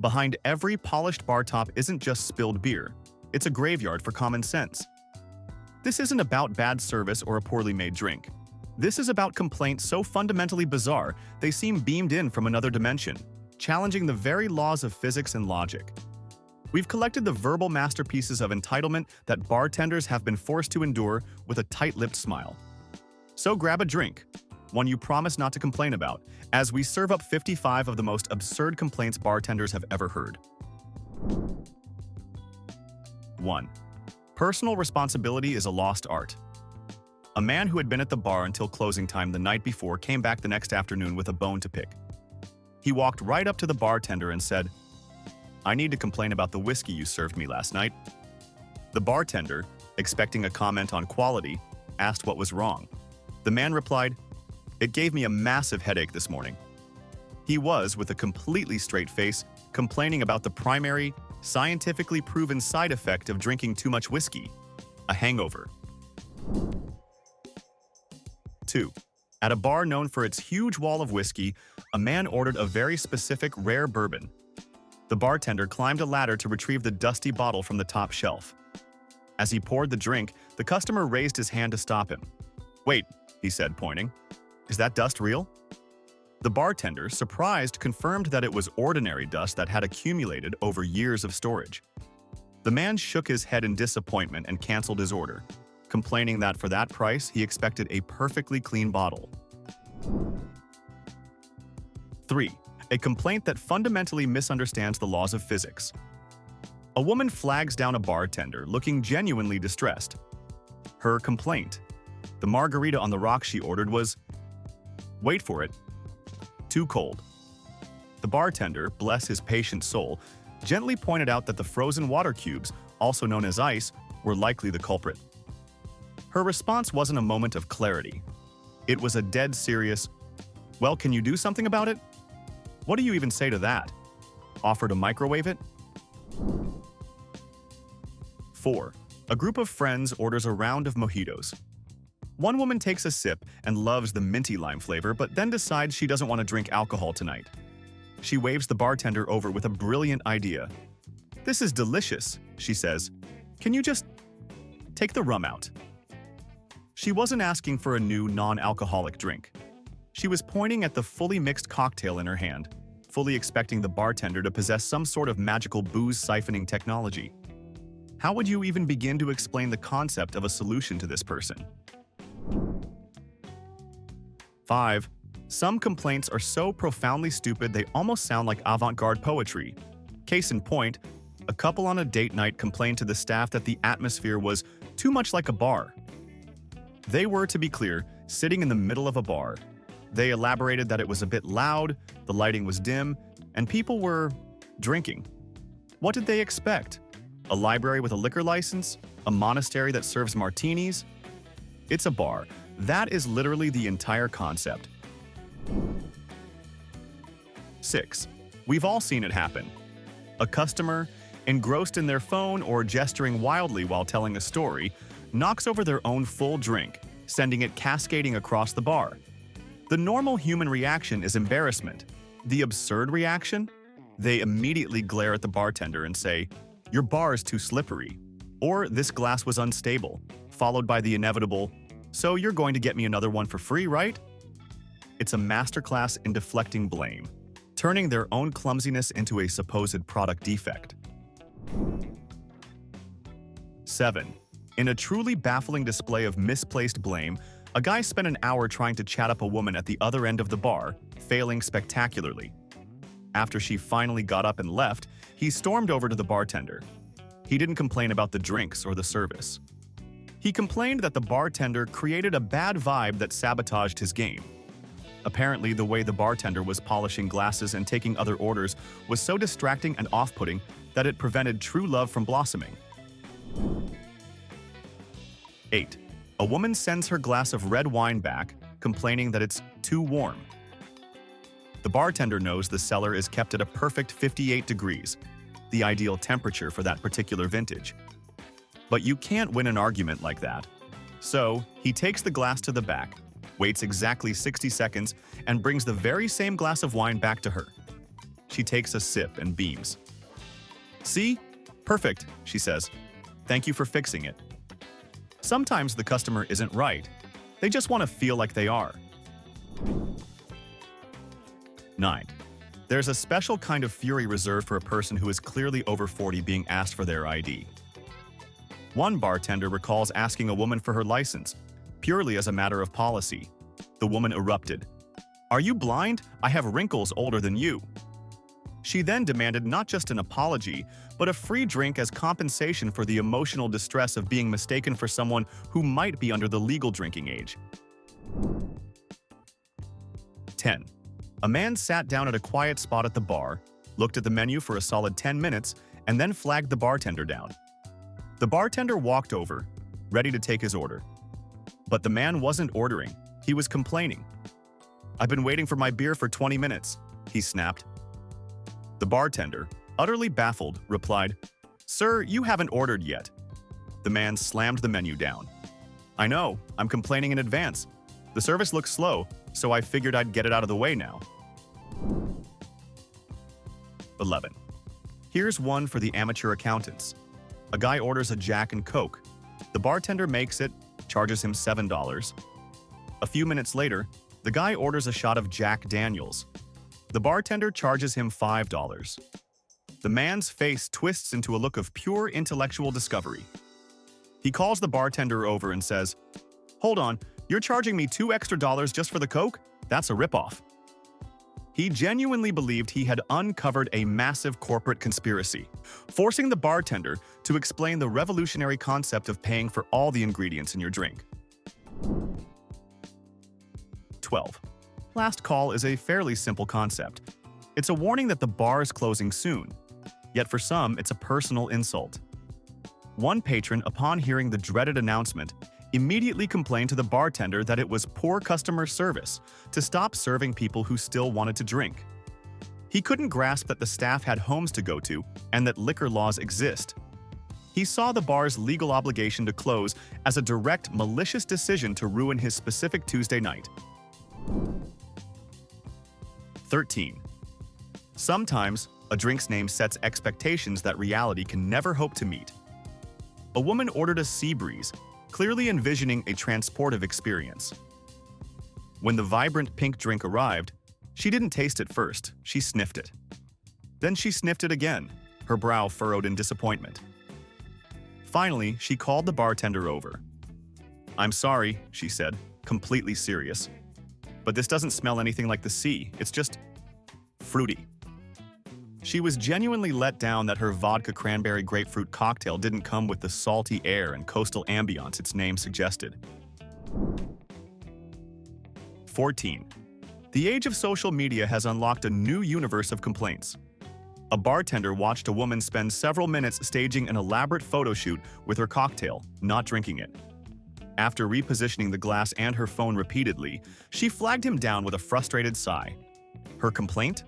Behind every polished bar top isn't just spilled beer. It's a graveyard for common sense. This isn't about bad service or a poorly made drink. This is about complaints so fundamentally bizarre they seem beamed in from another dimension, challenging the very laws of physics and logic. We've collected the verbal masterpieces of entitlement that bartenders have been forced to endure with a tight-lipped smile. So grab a drink, one you promise not to complain about, as we serve up 55 of the most absurd complaints bartenders have ever heard. 1. Personal responsibility is a lost art. A man who had been at the bar until closing time the night before came back the next afternoon with a bone to pick. He walked right up to the bartender and said, "I need to complain about the whiskey you served me last night." The bartender, expecting a comment on quality, asked what was wrong. The man replied, "It gave me a massive headache this morning." He was, with a completely straight face, complaining about the primary, scientifically proven side effect of drinking too much whiskey, a hangover. 2. At a bar known for its huge wall of whiskey, a man ordered a very specific rare bourbon. The bartender climbed a ladder to retrieve the dusty bottle from the top shelf. As he poured the drink, the customer raised his hand to stop him. "Wait," he said, pointing. "Is that dust real?" The bartender, surprised, confirmed that it was ordinary dust that had accumulated over years of storage. The man shook his head in disappointment and canceled his order, complaining that for that price he expected a perfectly clean bottle. 3. A complaint that fundamentally misunderstands the laws of physics. A woman flags down a bartender, looking genuinely distressed. Her complaint: the margarita on the rocks she ordered was, wait for it, too cold. The bartender, bless his patient soul, gently pointed out that the frozen water cubes, also known as ice, were likely the culprit. Her response wasn't a moment of clarity. It was a dead serious, "Well, can you do something about it? What do you even say to that? Offer to microwave it?" 4. A group of friends orders a round of mojitos. One woman takes a sip and loves the minty lime flavor, but then decides she doesn't want to drink alcohol tonight. She waves the bartender over with a brilliant idea. "This is delicious," she says. "Can you just take the rum out?" She wasn't asking for a new non-alcoholic drink. She was pointing at the fully mixed cocktail in her hand, fully expecting the bartender to possess some sort of magical booze siphoning technology. How would you even begin to explain the concept of a solution to this person? 5. Some complaints are so profoundly stupid they almost sound like avant-garde poetry. Case in point, a couple on a date night complained to the staff that the atmosphere was too much like a bar. They were, to be clear, sitting in the middle of a bar. They elaborated that it was a bit loud, the lighting was dim, and people were drinking. What did they expect? A library with a liquor license? A monastery that serves martinis? It's a bar. That is literally the entire concept. 6. We've all seen it happen. A customer, engrossed in their phone or gesturing wildly while telling a story, knocks over their own full drink, sending it cascading across the bar. The normal human reaction is embarrassment. The absurd reaction? They immediately glare at the bartender and say, "Your bar is too slippery," or "This glass was unstable," followed by the inevitable, "So you're going to get me another one for free, right?" It's a masterclass in deflecting blame, turning their own clumsiness into a supposed product defect. 7. In a truly baffling display of misplaced blame, a guy spent an hour trying to chat up a woman at the other end of the bar, failing spectacularly. After she finally got up and left, he stormed over to the bartender. He didn't complain about the drinks or the service. He complained that the bartender created a bad vibe that sabotaged his game. Apparently, the way the bartender was polishing glasses and taking other orders was so distracting and off-putting that it prevented true love from blossoming. 8. A woman sends her glass of red wine back, complaining that it's too warm. The bartender knows the cellar is kept at a perfect 58 degrees, the ideal temperature for that particular vintage. But you can't win an argument like that. So, he takes the glass to the back, waits exactly 60 seconds, and brings the very same glass of wine back to her. She takes a sip and beams. "See? Perfect," she says. "Thank you for fixing it." Sometimes the customer isn't right. They just want to feel like they are. 9. There's a special kind of fury reserved for a person who is clearly over 40 being asked for their ID. One bartender recalls asking a woman for her license, purely as a matter of policy. The woman erupted. "Are you blind? I have wrinkles older than you." She then demanded not just an apology, but a free drink as compensation for the emotional distress of being mistaken for someone who might be under the legal drinking age. 10. A man sat down at a quiet spot at the bar, looked at the menu for a solid 10 minutes, and then flagged the bartender down. The bartender walked over, ready to take his order. But the man wasn't ordering, he was complaining. "I've been waiting for my beer for 20 minutes, he snapped. The bartender, utterly baffled, replied, "Sir, you haven't ordered yet." The man slammed the menu down. "I know, I'm complaining in advance. The service looks slow, so I figured I'd get it out of the way now." 11. Here's one for the amateur accountants. A guy orders a Jack and Coke. The bartender makes it, charges him $7. A few minutes later, the guy orders a shot of Jack Daniels. The bartender charges him $5. The man's face twists into a look of pure intellectual discovery. He calls the bartender over and says, "Hold on, you're charging me $2 extra just for the Coke? That's a ripoff." He genuinely believed he had uncovered a massive corporate conspiracy, forcing the bartender to explain the revolutionary concept of paying for all the ingredients in your drink. 12. Last call is a fairly simple concept. It's a warning that the bar is closing soon. Yet for some, it's a personal insult. One patron, upon hearing the dreaded announcement, immediately complained to the bartender that it was poor customer service to stop serving people who still wanted to drink. He couldn't grasp that the staff had homes to go to and that liquor laws exist. He saw the bar's legal obligation to close as a direct, malicious decision to ruin his specific Tuesday night. 13. Sometimes, a drink's name sets expectations that reality can never hope to meet. A woman ordered a sea breeze, clearly envisioning a transportive experience. When the vibrant pink drink arrived, she didn't taste it first, she sniffed it. Then she sniffed it again, her brow furrowed in disappointment. Finally, she called the bartender over. "I'm sorry," she said, completely serious. "But this doesn't smell anything like the sea, it's just fruity." She was genuinely let down that her vodka cranberry grapefruit cocktail didn't come with the salty air and coastal ambiance its name suggested. 14. The age of social media has unlocked a new universe of complaints. A bartender watched a woman spend several minutes staging an elaborate photo shoot with her cocktail, not drinking it. After repositioning the glass and her phone repeatedly, she flagged him down with a frustrated sigh. Her complaint?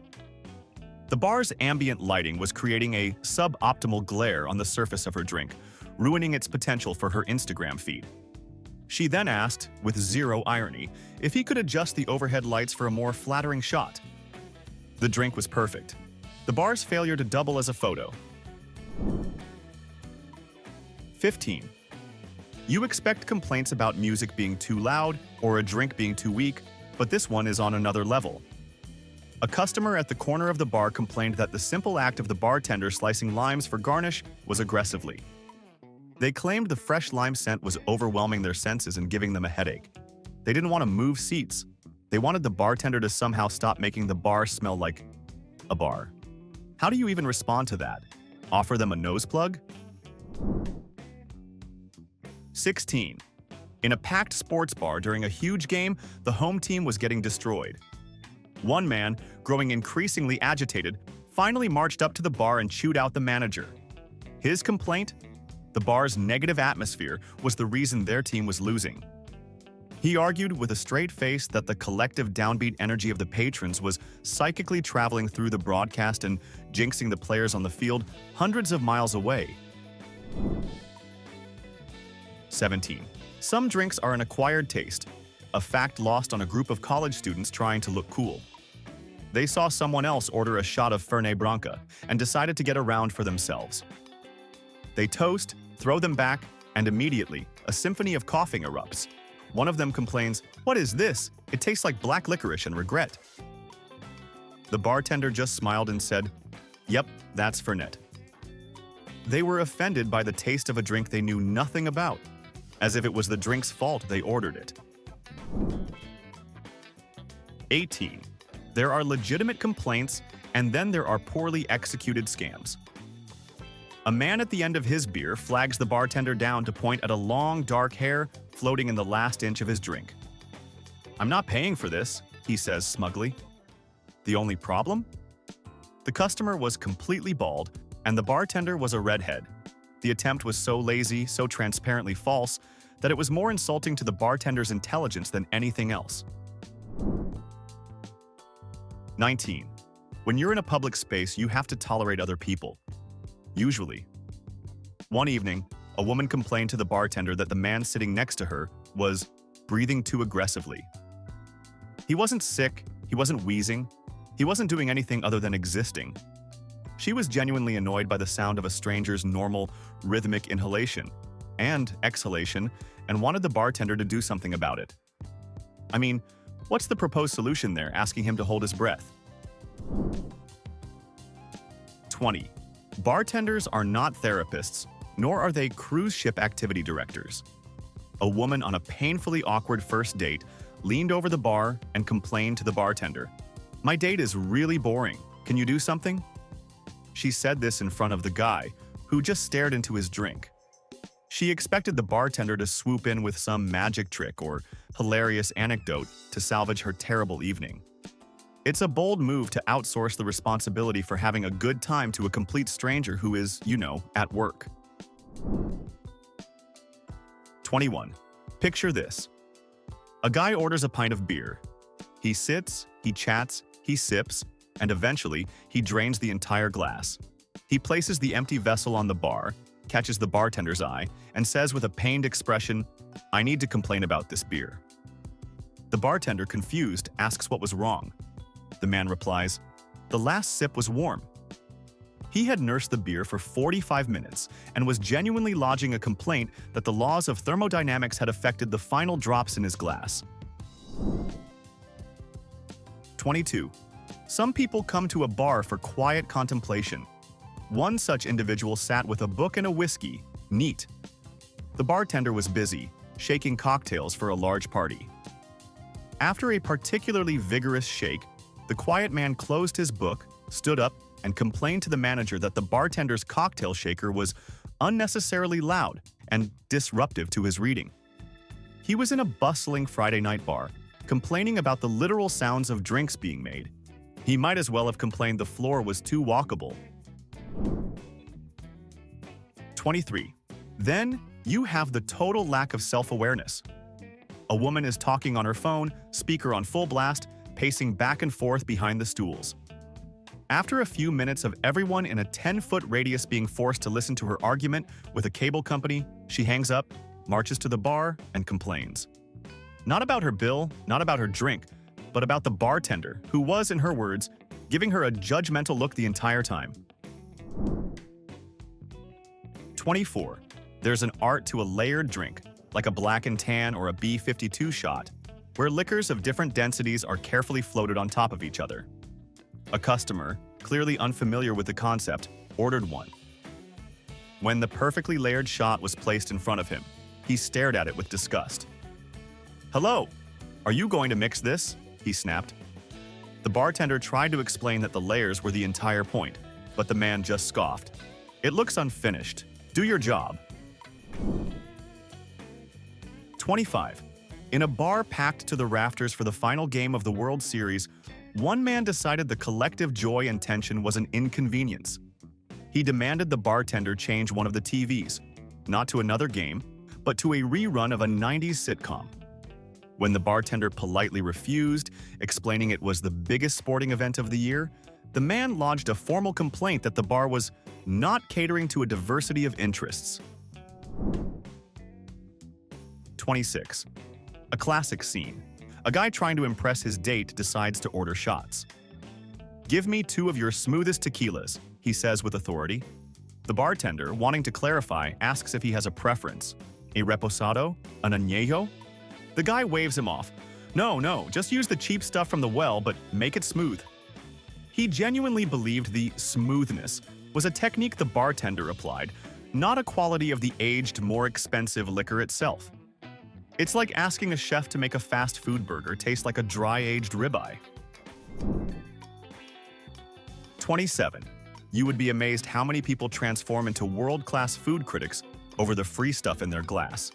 The bar's ambient lighting was creating a suboptimal glare on the surface of her drink, ruining its potential for her Instagram feed. She then asked, with zero irony, if he could adjust the overhead lights for a more flattering shot. The drink was perfect. The bar's failure to double as a photo. 15. You expect complaints about music being too loud or a drink being too weak, but this one is on another level. A customer at the corner of the bar complained that the simple act of the bartender slicing limes for garnish was aggressively. They claimed the fresh lime scent was overwhelming their senses and giving them a headache. They didn't want to move seats. They wanted the bartender to somehow stop making the bar smell like a bar. How do you even respond to that? Offer them a nose plug? 16. In a packed sports bar during a huge game, the home team was getting destroyed. One man, growing increasingly agitated, finally marched up to the bar and chewed out the manager. His complaint? The bar's negative atmosphere was the reason their team was losing. He argued with a straight face that the collective downbeat energy of the patrons was psychically traveling through the broadcast and jinxing the players on the field hundreds of miles away. 17. Some drinks are an acquired taste, a fact lost on a group of college students trying to look cool. They saw someone else order a shot of Fernet Branca and decided to get a round for themselves. They toast, throw them back, and immediately, a symphony of coughing erupts. One of them complains, "What is this? It tastes like black licorice and regret." The bartender just smiled and said, "Yep, that's Fernet." They were offended by the taste of a drink they knew nothing about, as if it was the drink's fault they ordered it. 18. There are legitimate complaints, and then there are poorly executed scams. A man at the end of his beer flags the bartender down to point at a long, dark hair floating in the last inch of his drink. "I'm not paying for this," he says smugly. The only problem? The customer was completely bald, and the bartender was a redhead. The attempt was so lazy, so transparently false, that it was more insulting to the bartender's intelligence than anything else. 19. When you're in a public space, you have to tolerate other people. Usually. One evening, a woman complained to the bartender that the man sitting next to her was breathing too aggressively. He wasn't sick, he wasn't wheezing, he wasn't doing anything other than existing. She was genuinely annoyed by the sound of a stranger's normal, rhythmic inhalation and exhalation and wanted the bartender to do something about it. I mean, what's the proposed solution there, asking him to hold his breath? 20. Bartenders are not therapists, nor are they cruise ship activity directors. A woman on a painfully awkward first date leaned over the bar and complained to the bartender, "My date is really boring. Can you do something?" She said this in front of the guy, who just stared into his drink. She expected the bartender to swoop in with some magic trick or hilarious anecdote to salvage her terrible evening. It's a bold move to outsource the responsibility for having a good time to a complete stranger who is, at work. 21. Picture this. A guy orders a pint of beer. He sits, he chats, he sips, and eventually, he drains the entire glass. He places the empty vessel on the bar, catches the bartender's eye, and says with a pained expression, "I need to complain about this beer." The bartender, confused, asks what was wrong. The man replies, "The last sip was warm." He had nursed the beer for 45 minutes and was genuinely lodging a complaint that the laws of thermodynamics had affected the final drops in his glass. 22. Some people come to a bar for quiet contemplation. One such individual sat with a book and a whiskey, neat. The bartender was busy, shaking cocktails for a large party. After a particularly vigorous shake, the quiet man closed his book, stood up, and complained to the manager that the bartender's cocktail shaker was unnecessarily loud and disruptive to his reading. He was in a bustling Friday night bar, complaining about the literal sounds of drinks being made. He might as well have complained the floor was too walkable. 23. Then, you have the total lack of self-awareness. A woman is talking on her phone, speaker on full blast, pacing back and forth behind the stools. After a few minutes of everyone in a 10-foot radius being forced to listen to her argument with a cable company, she hangs up, marches to the bar, and complains. Not about her bill, not about her drink, but about the bartender, who was, in her words, giving her a judgmental look the entire time. 24. There's an art to a layered drink, like a black and tan or a B52 shot, where liquors of different densities are carefully floated on top of each other. A customer, clearly unfamiliar with the concept, ordered one. When the perfectly layered shot was placed in front of him, he stared at it with disgust. "Hello, are you going to mix this?" he snapped. The bartender tried to explain that the layers were the entire point, but the man just scoffed. "It looks unfinished. Do your job." 25. In a bar packed to the rafters for the final game of the World Series, one man decided the collective joy and tension was an inconvenience. He demanded the bartender change one of the TVs, not to another game, but to a rerun of a 90s sitcom. When the bartender politely refused, explaining it was the biggest sporting event of the year, the man lodged a formal complaint that the bar was not catering to a diversity of interests. 26. A classic scene. A guy trying to impress his date decides to order shots. "Give me 2 of your smoothest tequilas," he says with authority. The bartender, wanting to clarify, asks if he has a preference. A reposado? An añejo? The guy waves him off. No, just use the cheap stuff from the well, but make it smooth. He genuinely believed the smoothness was a technique the bartender applied, not a quality of the aged, more expensive liquor itself. It's like asking a chef to make a fast food burger taste like a dry-aged ribeye. 27. You would be amazed how many people transform into world-class food critics over the free stuff in their glass.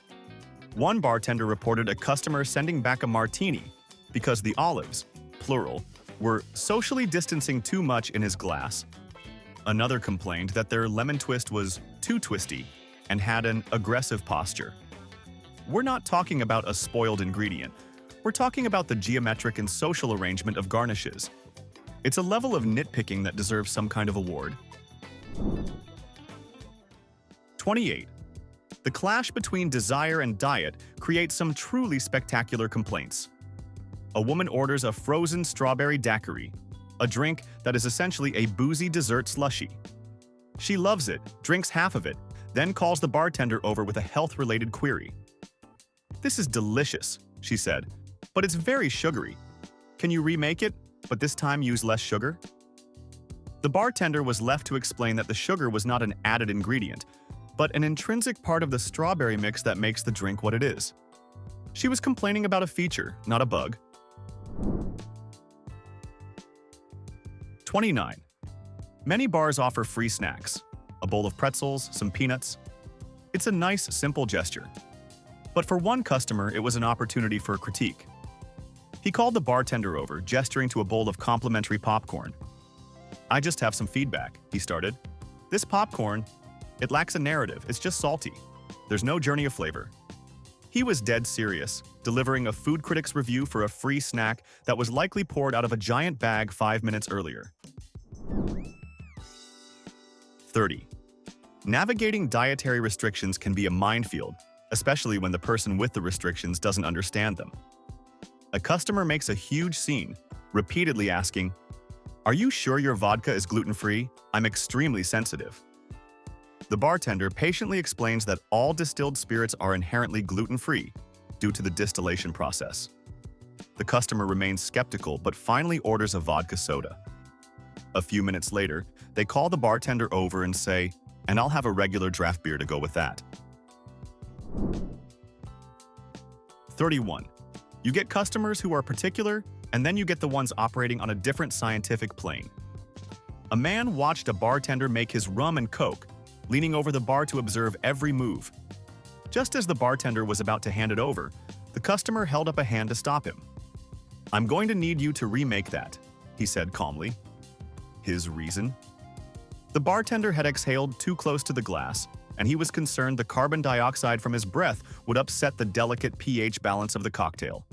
One bartender reported a customer sending back a martini because the olives, plural, were socially distancing too much in his glass. Another complained that their lemon twist was too twisty and had an aggressive posture. We're not talking about a spoiled ingredient. We're talking about the geometric and social arrangement of garnishes. It's a level of nitpicking that deserves some kind of award. 28. The clash between desire and diet creates some truly spectacular complaints. A woman orders a frozen strawberry daiquiri, a drink that is essentially a boozy dessert slushie. She loves it, drinks half of it, then calls the bartender over with a health-related query. "This is delicious," she said, "but it's very sugary. Can you remake it, but this time use less sugar?" The bartender was left to explain that the sugar was not an added ingredient, but an intrinsic part of the strawberry mix that makes the drink what it is. She was complaining about a feature, not a bug. 29. Many bars offer free snacks, a bowl of pretzels, some peanuts. It's a nice, simple gesture. But for one customer, it was an opportunity for a critique. He called the bartender over, gesturing to a bowl of complimentary popcorn. "I just have some feedback," he started. "This popcorn, it lacks a narrative, it's just salty. There's no journey of flavor." He was dead serious, delivering a food critic's review for a free snack that was likely poured out of a giant bag 5 minutes earlier. 30. Navigating dietary restrictions can be a minefield, especially when the person with the restrictions doesn't understand them. A customer makes a huge scene, repeatedly asking, "Are you sure your vodka is gluten-free? I'm extremely sensitive." The bartender patiently explains that all distilled spirits are inherently gluten-free due to the distillation process. The customer remains skeptical but finally orders a vodka soda. A few minutes later, they call the bartender over and say, "And I'll have a regular draft beer to go with that." 31. You get customers who are particular, and then you get the ones operating on a different scientific plane. A man watched a bartender make his rum and coke, leaning over the bar to observe every move. Just as the bartender was about to hand it over, the customer held up a hand to stop him. "I'm going to need you to remake that," he said calmly. His reason? The bartender had exhaled too close to the glass, and he was concerned the carbon dioxide from his breath would upset the delicate pH balance of the cocktail.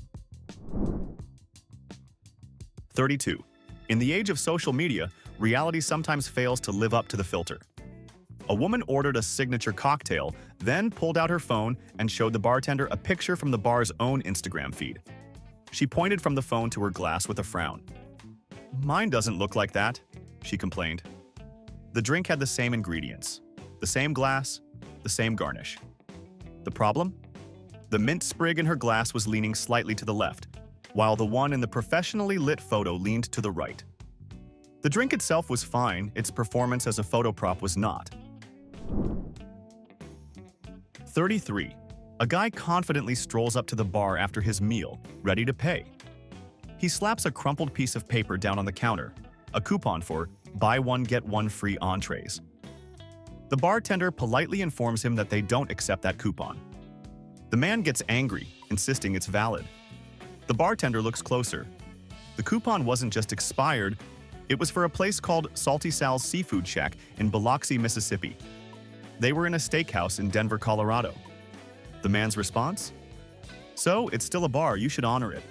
32. In the age of social media, reality sometimes fails to live up to the filter. A woman ordered a signature cocktail, then pulled out her phone and showed the bartender a picture from the bar's own Instagram feed. She pointed from the phone to her glass with a frown. "Mine doesn't look like that," she complained. The drink had the same ingredients, the same glass, the same garnish. The problem? The mint sprig in her glass was leaning slightly to the left, while the one in the professionally lit photo leaned to the right. The drink itself was fine, its performance as a photo prop was not. 33. A guy confidently strolls up to the bar after his meal, ready to pay. He slaps a crumpled piece of paper down on the counter, a coupon for "buy one get one free entrees." The bartender politely informs him that they don't accept that coupon. The man gets angry, insisting it's valid. The bartender looks closer. The coupon wasn't just expired, it was for a place called Salty Sal's Seafood Shack in Biloxi, Mississippi. They were in a steakhouse in Denver, Colorado. The man's response? "So, it's still a bar, you should honor it."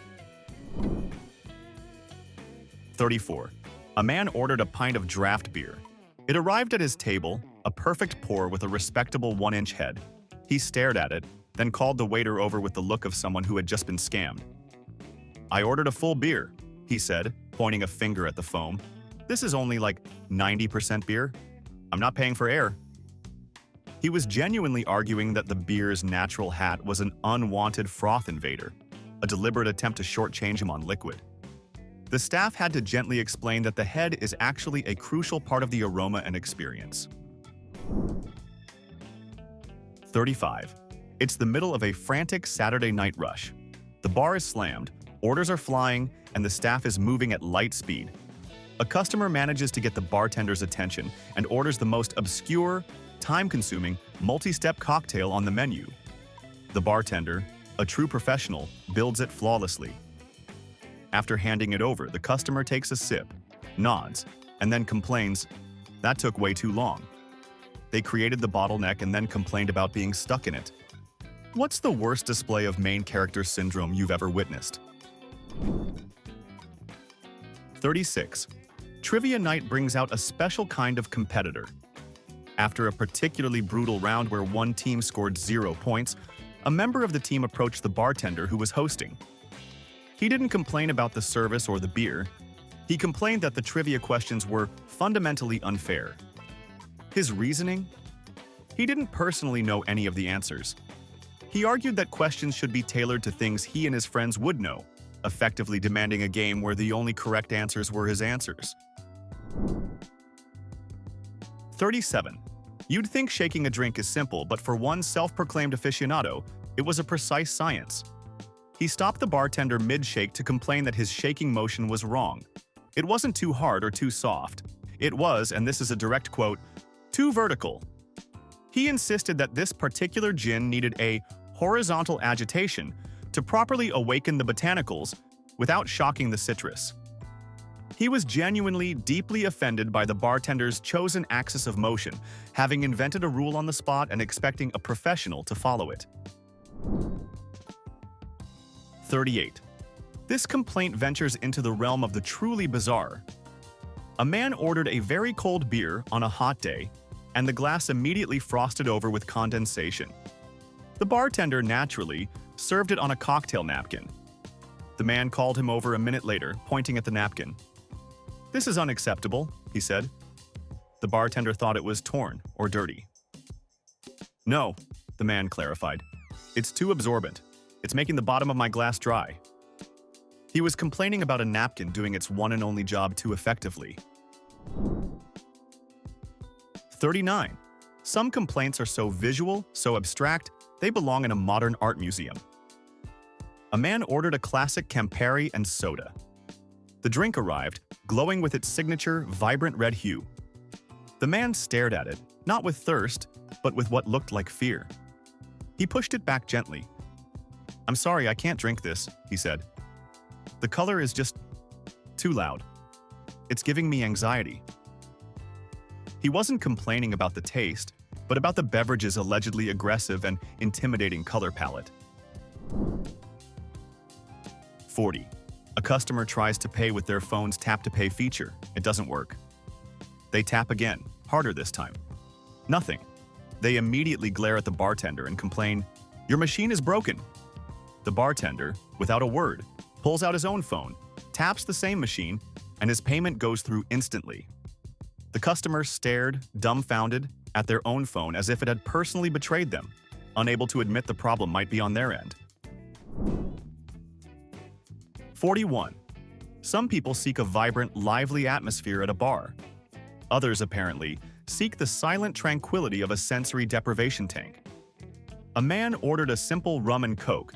34. A man ordered a pint of draft beer. It arrived at his table, a perfect pour with a respectable 1-inch head. He stared at it, then called the waiter over with the look of someone who had just been scammed. "I ordered a full beer," he said, pointing a finger at the foam. This is only like 90% beer. I'm not paying for air. He was genuinely arguing that the beer's natural hat was an unwanted froth invader, a deliberate attempt to shortchange him on liquid. The staff had to gently explain that the head is actually a crucial part of the aroma and experience. 35. It's the middle of a frantic Saturday night rush. The bar is slammed, orders are flying, and the staff is moving at light speed. A customer manages to get the bartender's attention and orders the most obscure, time-consuming, multi-step cocktail on the menu. The bartender, a true professional, builds it flawlessly. After handing it over, the customer takes a sip, nods, and then complains, "That took way too long." They created the bottleneck and then complained about being stuck in it. What's the worst display of main character syndrome you've ever witnessed? 36. Trivia night brings out a special kind of competitor. After a particularly brutal round where one team scored 0 points, a member of the team approached the bartender who was hosting. He didn't complain about the service or the beer. He complained that the trivia questions were fundamentally unfair. His reasoning? He didn't personally know any of the answers. He argued that questions should be tailored to things he and his friends would know, effectively demanding a game where the only correct answers were his answers. 37. You'd think shaking a drink is simple, but for one self-proclaimed aficionado, it was a precise science. He stopped the bartender mid-shake to complain that his shaking motion was wrong. It wasn't too hard or too soft. It was, and this is a direct quote, too vertical. He insisted that this particular gin needed a horizontal agitation to properly awaken the botanicals without shocking the citrus. He was genuinely deeply offended by the bartender's chosen axis of motion, having invented a rule on the spot and expecting a professional to follow it. 38. This complaint ventures into the realm of the truly bizarre. A man ordered a very cold beer on a hot day, and the glass immediately frosted over with condensation. The bartender, naturally, served it on a cocktail napkin. The man called him over a minute later, pointing at the napkin. "This is unacceptable," he said. The bartender thought it was torn or dirty. "No," the man clarified. "It's too absorbent. It's making the bottom of my glass dry." He was complaining about a napkin doing its one and only job too effectively. 39. Some complaints are so visual, so abstract, they belong in a modern art museum. A man ordered a classic Campari and soda. The drink arrived, glowing with its signature vibrant red hue. The man stared at it, not with thirst, but with what looked like fear. He pushed it back gently. "I'm sorry, I can't drink this," he said. "The color is just too loud. It's giving me anxiety." He wasn't complaining about the taste, but about the beverage's allegedly aggressive and intimidating color palette. 40. A customer tries to pay with their phone's tap-to-pay feature. It doesn't work. They tap again, harder this time. Nothing. They immediately glare at the bartender and complain, "Your machine is broken." The bartender, without a word, pulls out his own phone, taps the same machine, and his payment goes through instantly. The customer stared, dumbfounded, at their own phone as if it had personally betrayed them, unable to admit the problem might be on their end. 41. Some people seek a vibrant, lively atmosphere at a bar. Others, apparently, seek the silent tranquility of a sensory deprivation tank. A man ordered a simple rum and coke,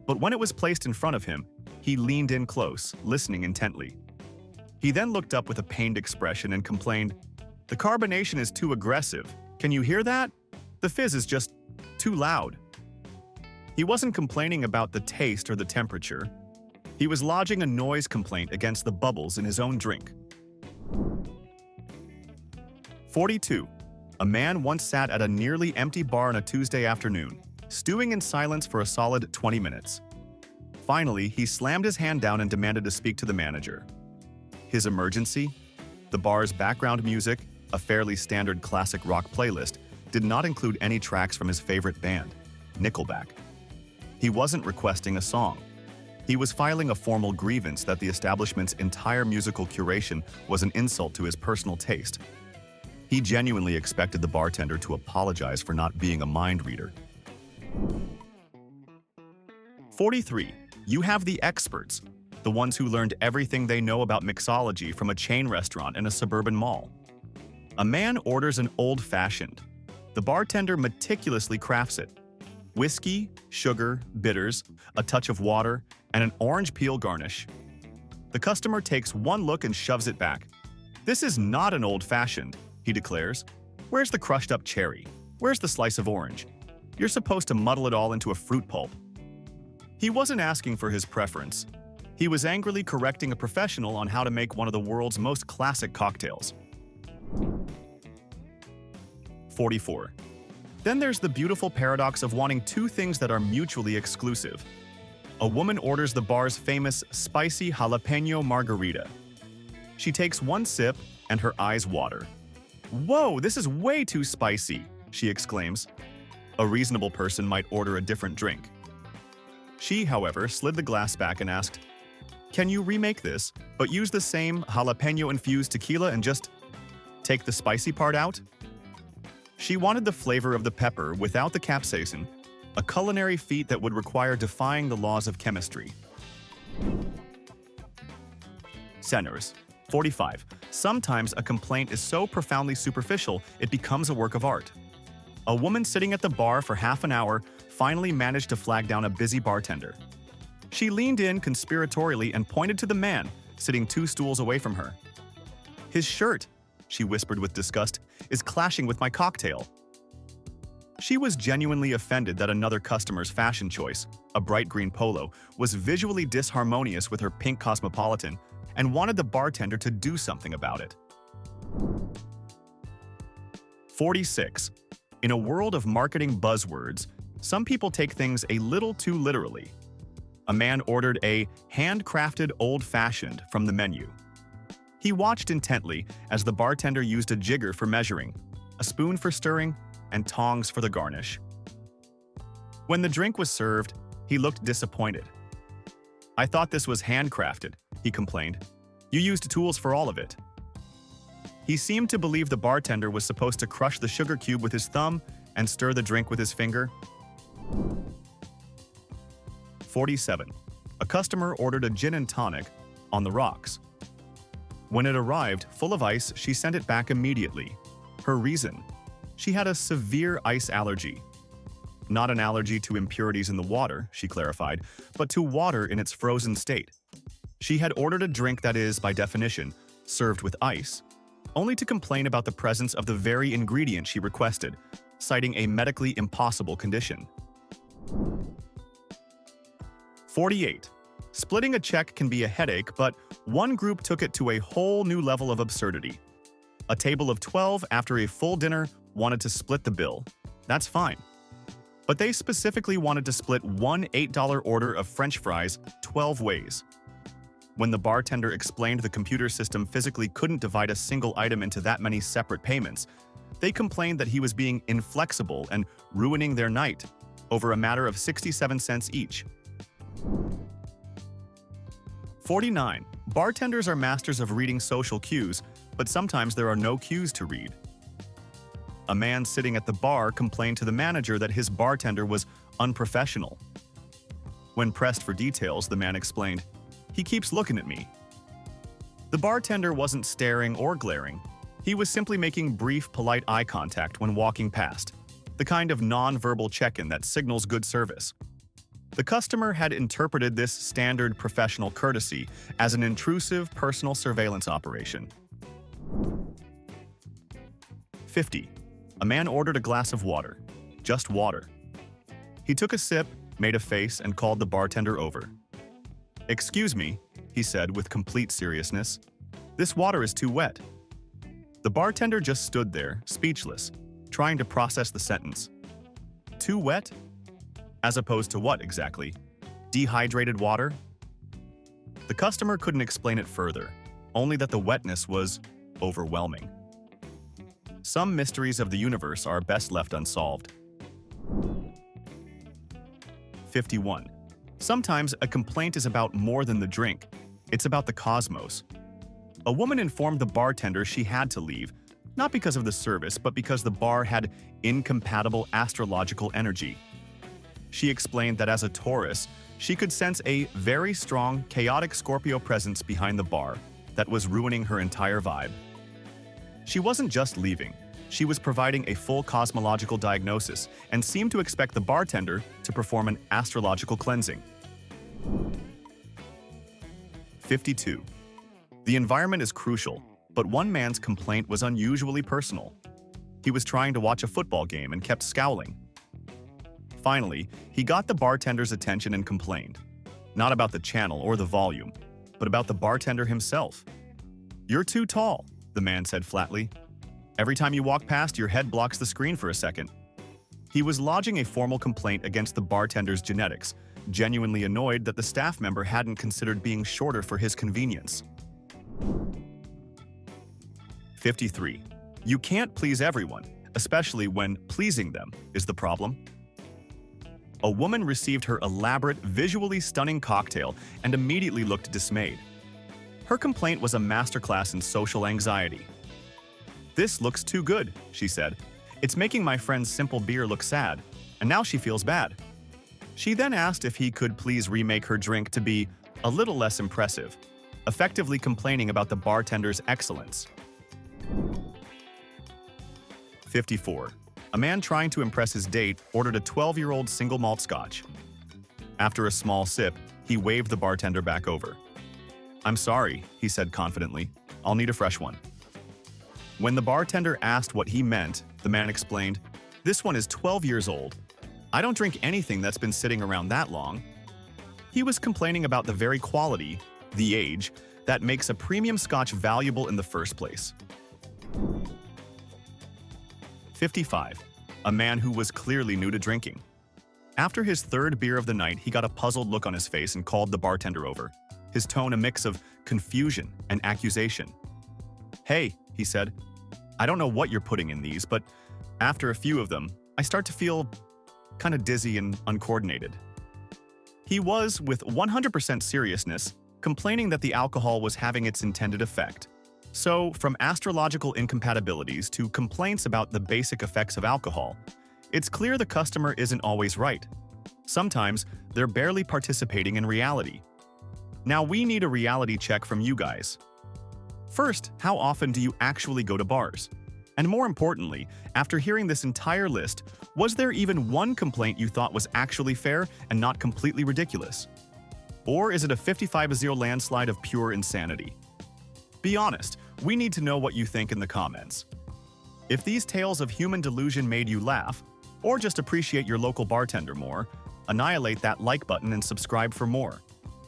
but when it was placed in front of him, he leaned in close, listening intently. He then looked up with a pained expression and complained, "The carbonation is too aggressive. Can you hear that? The fizz is just too loud." He wasn't complaining about the taste or the temperature. He was lodging a noise complaint against the bubbles in his own drink. 42. A man once sat at a nearly empty bar on a Tuesday afternoon, stewing in silence for a solid 20 minutes. Finally, he slammed his hand down and demanded to speak to the manager. His emergency? The bar's background music, a fairly standard classic rock playlist, did not include any tracks from his favorite band, Nickelback. He wasn't requesting a song. He was filing a formal grievance that the establishment's entire musical curation was an insult to his personal taste. He genuinely expected the bartender to apologize for not being a mind reader. 43. You have the experts, the ones who learned everything they know about mixology from a chain restaurant in a suburban mall. A man orders an old-fashioned. The bartender meticulously crafts it. Whiskey, sugar, bitters, a touch of water, and an orange peel garnish. The customer takes one look and shoves it back. "This is not an old-fashioned," he declares. "Where's the crushed-up cherry? Where's the slice of orange? You're supposed to muddle it all into a fruit pulp." He wasn't asking for his preference. He was angrily correcting a professional on how to make one of the world's most classic cocktails. 44. Then there's the beautiful paradox of wanting two things that are mutually exclusive. A woman orders the bar's famous spicy jalapeno margarita. She takes one sip and her eyes water. "Whoa, this is way too spicy," she exclaims. A reasonable person might order a different drink. She, however, slid the glass back and asked, "Can you remake this, but use the same jalapeno-infused tequila and just take the spicy part out?" She wanted the flavor of the pepper without the capsaicin, a culinary feat that would require defying the laws of chemistry. Sinners. 45. Sometimes a complaint is so profoundly superficial it becomes a work of art. A woman sitting at the bar for half an hour finally managed to flag down a busy bartender. She leaned in conspiratorially and pointed to the man sitting 2 stools away from her. "His shirt," she whispered with disgust, "is clashing with my cocktail." She was genuinely offended that another customer's fashion choice, a bright green polo, was visually disharmonious with her pink Cosmopolitan and wanted the bartender to do something about it. 46. In a world of marketing buzzwords, some people take things a little too literally. A man ordered a handcrafted old-fashioned from the menu. He watched intently as the bartender used a jigger for measuring, a spoon for stirring, and tongs for the garnish. When the drink was served, he looked disappointed. "I thought this was handcrafted," he complained. "You used tools for all of it." He seemed to believe the bartender was supposed to crush the sugar cube with his thumb and stir the drink with his finger. 47. A customer ordered a gin and tonic on the rocks. When it arrived, full of ice, she sent it back immediately. Her reason? She had a severe ice allergy. Not an allergy to impurities in the water, she clarified, but to water in its frozen state. She had ordered a drink that is, by definition, served with ice, only to complain about the presence of the very ingredient she requested, citing a medically impossible condition. 48. Splitting a check can be a headache, but one group took it to a whole new level of absurdity. A table of 12 after a full dinner wanted to split the bill. That's fine. But they specifically wanted to split one $8 order of French fries 12 ways. When the bartender explained the computer system physically couldn't divide a single item into that many separate payments, they complained that he was being inflexible and ruining their night over a matter of 67 cents each. 49. Bartenders are masters of reading social cues, but sometimes there are no cues to read. A man sitting at the bar complained to the manager that his bartender was unprofessional. When pressed for details, the man explained, "He keeps looking at me." The bartender wasn't staring or glaring. He was simply making brief, polite eye contact when walking past, the kind of non-verbal check-in that signals good service. The customer had interpreted this standard professional courtesy as an intrusive personal surveillance operation. 50. A man ordered a glass of water. Just water. He took a sip, made a face, and called the bartender over. "Excuse me," he said with complete seriousness. "This water is too wet." The bartender just stood there, speechless, trying to process the sentence. Too wet? As opposed to what exactly? Dehydrated water? The customer couldn't explain it further, only that the wetness was overwhelming. Some mysteries of the universe are best left unsolved. 51. Sometimes a complaint is about more than the drink. It's about the cosmos. A woman informed the bartender she had to leave, not because of the service, but because the bar had incompatible astrological energy. She explained that as a Taurus, she could sense a very strong, chaotic Scorpio presence behind the bar that was ruining her entire vibe. She wasn't just leaving, she was providing a full cosmological diagnosis and seemed to expect the bartender to perform an astrological cleansing. 52. The environment is crucial, but one man's complaint was unusually personal. He was trying to watch a football game and kept scowling. Finally, he got the bartender's attention and complained, not about the channel or the volume, but about the bartender himself. "You're too tall," the man said flatly. "Every time you walk past, your head blocks the screen for a second." He was lodging a formal complaint against the bartender's genetics, genuinely annoyed that the staff member hadn't considered being shorter for his convenience. 53. You can't please everyone, especially when pleasing them is the problem. A woman received her elaborate, visually stunning cocktail and immediately looked dismayed. Her complaint was a masterclass in social anxiety. "This looks too good," she said. "It's making my friend's simple beer look sad, and now she feels bad." She then asked if he could please remake her drink to be a little less impressive, effectively complaining about the bartender's excellence. 54. A man trying to impress his date ordered a 12-year-old single malt scotch. After a small sip, he waved the bartender back over. "I'm sorry," he said confidently. "I'll need a fresh one." When the bartender asked what he meant, the man explained, "This one is 12 years old. I don't drink anything that's been sitting around that long." He was complaining about the very quality, the age, that makes a premium scotch valuable in the first place. 55. A man who was clearly new to drinking. After his third beer of the night, he got a puzzled look on his face and called the bartender over, his tone a mix of confusion and accusation. "Hey," he said, "I don't know what you're putting in these, but after a few of them, I start to feel kind of dizzy and uncoordinated." He was, with 100% seriousness, complaining that the alcohol was having its intended effect. So, from astrological incompatibilities to complaints about the basic effects of alcohol, it's clear the customer isn't always right. Sometimes, they're barely participating in reality. Now we need a reality check from you guys. First, how often do you actually go to bars? And more importantly, after hearing this entire list, was there even one complaint you thought was actually fair and not completely ridiculous? Or is it a 55-0 landslide of pure insanity? Be honest, we need to know what you think in the comments. If these tales of human delusion made you laugh, or just appreciate your local bartender more, annihilate that like button and subscribe for more.